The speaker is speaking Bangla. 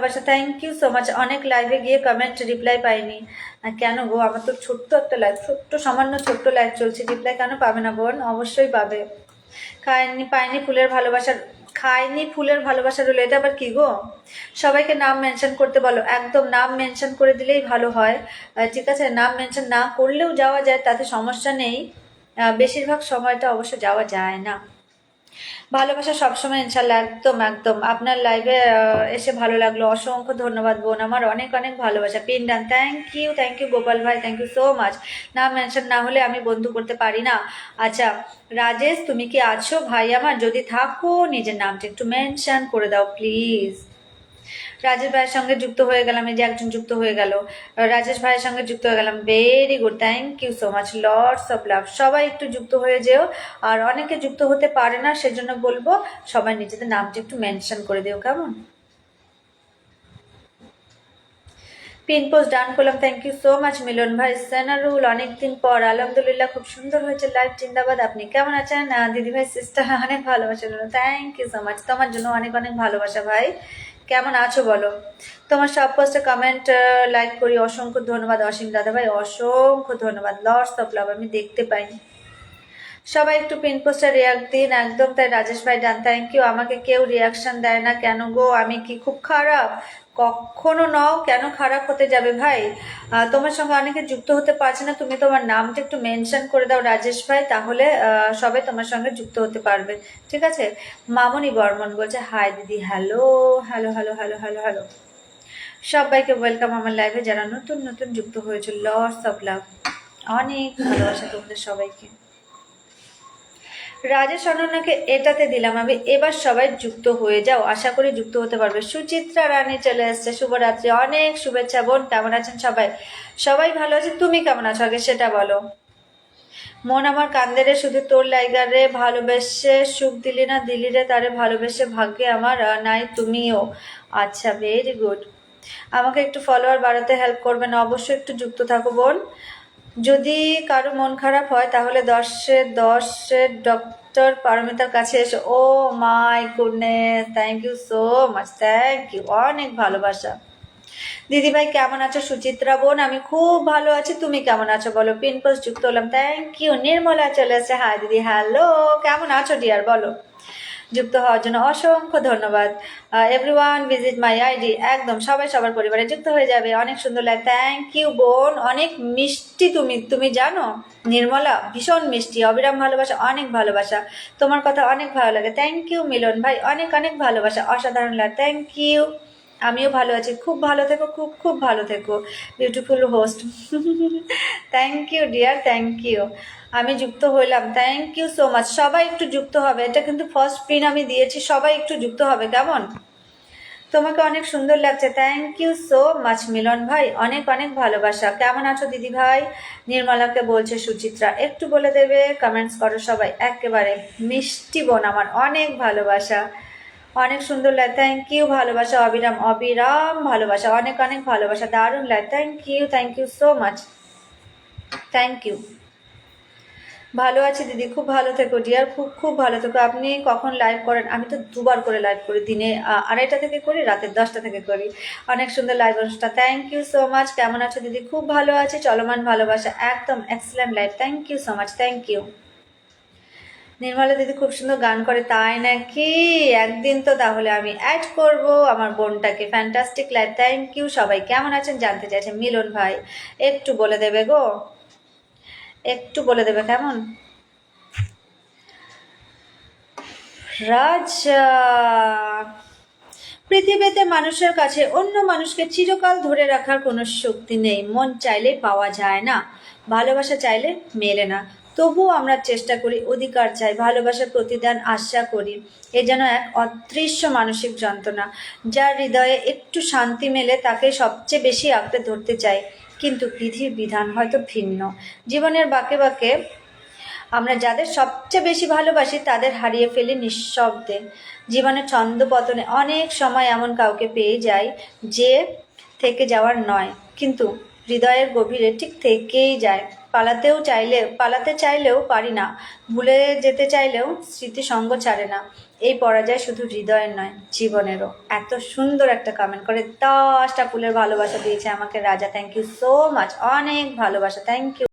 ভালোবাসা, থ্যাংক ইউ সো মাচ। অনেক লাইভে গিয়ে কমেন্ট রিপ্লাই পাইনি, কেন গো? আমার তো ছোট্ট একটা লাইভ, সামান্য ছোট্ট লাইভ চলছে, রিপ্লাই কেন পাবে না বোন? অবশ্যই পাবে। পাইনি ফুলের ভালোবাসা, খাইনি ফুলের ভালোবাসা রইল, এটা আবার কি গো? সবাইকে নাম মেনশন করতে বলো, একদম নাম মেনশন করে দিলেই ভালো হয়। ঠিক আছে, নাম মেনশন না করলেও যাওয়া যায়, তাতে সমস্যা নেই। বেশিরভাগ সময়টা অবশ্য যাওয়া যায় না। ভালোবাসা সবসময় ইনশাল্লাহ, একদম একদম। আপনার লাইভে এসে ভালো লাগলো, অসংখ্য ধন্যবাদ বোন আমার, অনেক অনেক ভালোবাসা। পিন্ডান, থ্যাংক ইউ গোপাল ভাই, থ্যাংক ইউ সো মাচ। নাম মেনশন না হলে আমি বন্ধু করতে পারি না। আচ্ছা রাজেশ, তুমি কি আছো ভাই আমার? যদি থাকো নিজের নামটা একটু মেনশন করে দাও প্লিজ। রাজেশ ভাইয়ের সঙ্গে যুক্ত হয়ে গেলাম, এই যে একজন যুক্ত হয়ে গেল, রাজেশ ভাইয়ের সঙ্গে যুক্ত হয়ে গেলাম, very good, thank you so much, lords of love. সবাই একটু যুক্ত হয়ে যেও, আর অনেকে যুক্ত হতে পারে না, সেজন্য বলবো সবাই নিজেদের নামটা একটু মেনশন করে দিও, কেমন? পিন পোস্ট ডান করলাম, থ্যাংক ইউ সো মাচ মিলন ভাই। সেনারুল, অনেকদিন পর, আলহামদুলিল্লাহ খুব সুন্দর হয়েছে লাইভ, জিন্দাবাদ। আপনি কেমন আছেন? দিদি ভাই সিস্টার, অনেক ভালোবাসা, থ্যাংক ইউ সো মাচ। তোমার জন্য অনেক অনেক ভালোবাসা ভাই। কেমন আছো বলো? তোমার সব পোস্টে কমেন্ট লাইক করি, অসংখ্য ধন্যবাদ। অসীম দাদা ভাই, অসংখ্য ধন্যবাদ, লর্ডস অফ লাভ। আমি দেখতে পাইনি, সবাই একটু পিন পোস্টে রিয়াক্ট দিন, একদম তাই। রাজেশ ভাই ডান, থ্যাংক ইউ। আমাকে কেউ রিয়াকশন দেয় না কেন গো? আমি কি খুব খারাপ? কখনো নও, কেন খারাপ হতে যাবে ভাই? তোমার সঙ্গে অনেকে যুক্ত হতে পারছে না, তুমি তোমার নামটা একটু মেনশন করে দাও রাজেশ ভাই, তাহলে সবাই তোমার সঙ্গে যুক্ত হতে পারবে, ঠিক আছে? মামনি বর্মন বলছে হাই দিদি, hello hello hello hello hello hello. সবাইকে ওয়েলকাম আমার লাইভে, যারা নতুন নতুন যুক্ত হয়েছে, লর্ডস অফ লাভ, অনেক ভালোবাসা তোমাদের সবাইকে। রাজেশ অনন্যাকে এটাতে দিলাম আমি, এবার সবাই যুক্ত হয়ে যাও, আশা করি যুক্ত হতে পারবে। সুচিত্রা রানী চলে এসছে, শুভরাত্রি, অনেক শুভেচ্ছা বোন। কেমন আছেন সবাই? সবাই ভালো আছে, তুমি কেমন আছো আগে সেটা বলো। মন আমার কান্দে রে, শুধু তোর লাইগার রে, ভালোবেসে সুখ দিলি না, দিলি রে তারে ভালোবেসে, ভাগ্যে আমার নাই তুমিও। আচ্ছা, ভেরি গুড। আমাকে একটু ফলোয়ার বাড়াতে হেল্প করবেন, অবশ্যই একটু যুক্ত থাকো বোন। যদি কারো মন খারাপ হয় তাহলে 10-10 ডক্টর পারমিতার কাছে এসো। Oh my goodness, thank you so much, thank you, অনেক ভালোবাসা। দিদিভাই কেমন আছো? সুচিত্রা বোন, আমি খুব ভালো আছি, তুমি কেমন আছো বলো? পিন পোস্ট যুক্ত হলাম, থ্যাংক ইউ। নির্মলা চলে আসছে, হাই দিদি, হ্যালো, কেমন আছো ডিয়ার বলো? যুক্ত হওয়ার জন্য অসংখ্য ধন্যবাদ। এভরিওয়ান ভিজিট মাই আইডি, একদম সবাই সবার পরিবারে যুক্ত হয়ে যাবে, অনেক সুন্দর লাগে। থ্যাংক ইউ বোন, অনেক মিষ্টি তুমি, তুমি জানো নির্মলা, ভীষণ মিষ্টি। অবিরাম ভালোবাসা, অনেক ভালোবাসা, তোমার কথা অনেক ভালো লাগে। থ্যাংক ইউ মিলন ভাই, অনেক অনেক ভালোবাসা, অসাধারণ লাগে, থ্যাংক ইউ। আমিও ভালো আছি, খুব ভালো থেকো, খুব খুব ভালো থেকো, beautiful host. Thank you dear, thank you. আমি যুক্ত হইলাম, থ্যাংক ইউ সো মাচ। সবাই একটু যুক্ত হবে, এটা কিন্তু ফার্স্ট পিন আমি দিয়েছি, সবাই একটু যুক্ত হবে, কেমন? তোমাকে অনেক সুন্দর লাগছে, থ্যাংক ইউ সো মাচ মিলন ভাই, অনেক অনেক ভালোবাসা। কেমন আছো দিদি ভাই? নির্মলাকে বলছে সুচিত্রা, একটু বলে দেবে, কমেন্টস করো সবাই, একেবারে মিষ্টি বোন আমার, অনেক ভালোবাসা, অনেক সুন্দর লাগে, থ্যাংক ইউ। ভালোবাসা অবিরাম, অবিরাম ভালোবাসা, অনেক অনেক ভালোবাসা, দারুণ লাগে, thank you so much, thank you. ভালো আছি দিদি, খুব ভালো থেকো ডিয়ার, খুব খুব ভালো থেকো। আপনি কখন লাইভ করেন? আমি তো দুবার করে লাইভ করি, দিনে 2:30 থেকে করি, রাতে 10টা থেকে করি। অনেক সুন্দর লাইভ অনুষ্ঠান, থ্যাংক ইউ সো মাচ। কেমন আছো দিদি? খুব ভালো আছি, চলমান ভালোবাসা, একদম excellent live, thank you so much, thank you. Nirmala দিদি খুব সুন্দর গান করে, তাই নাকি? একদিন তো তাহলে আমি অ্যাড করব আমার বোনটাকে। Fantastic live, thank you. সবাই কেমন আছেন জানতে চাইছেন। মিলন ভাই একটু বলে দেবে গো, একটু বলে দেবে কেমন? রাজা, পৃথিবীতে মানুষের কাছে অন্য মানুষকে চিরকাল ধরে রাখার কোনো শক্তি নেই, মন চাইলে পাওয়া যায় না, ভালোবাসা চাইলে মেলে না, তবুও আমরা চেষ্টা করি, অধিকার চাই, ভালোবাসার প্রতিদান আশা করি। এ যেন এক অদৃশ্য মানসিক যন্ত্রণা, যার হৃদয়ে একটু শান্তি মেলে তাকে সবচেয়ে বেশি আঁকড়ে ধরতে চাই, কিন্তু বিধির বিধান হয়তো ভিন্ন। জীবনের বাঁকে বাঁকে আমরা যাদের সবচেয়ে বেশি ভালোবাসি তাদের হারিয়ে ফেলি নিঃশব্দে। জীবনের ছন্দপতনে অনেক সময় এমন কাউকে পেয়ে যাই যে থেকে যাওয়ার নয়, কিন্তু হৃদয়ের গভীরে ঠিক থেকেই যায়। পালাতে চাইলেও পারি না, ভুলে যেতে চাইলেও স্মৃতি সঙ্গ ছাড়ে না। এই পরাজয় শুধু হৃদয়ের নয়, জীবনেরও। এত সুন্দর একটা কমেন্ট করে 10টা ফুলের ভালোবাসা দিয়েছে আমাকে রাজা। থ্যাংক ইউ সো মাচ, অনেক ভালোবাসা, থ্যাংক ইউ।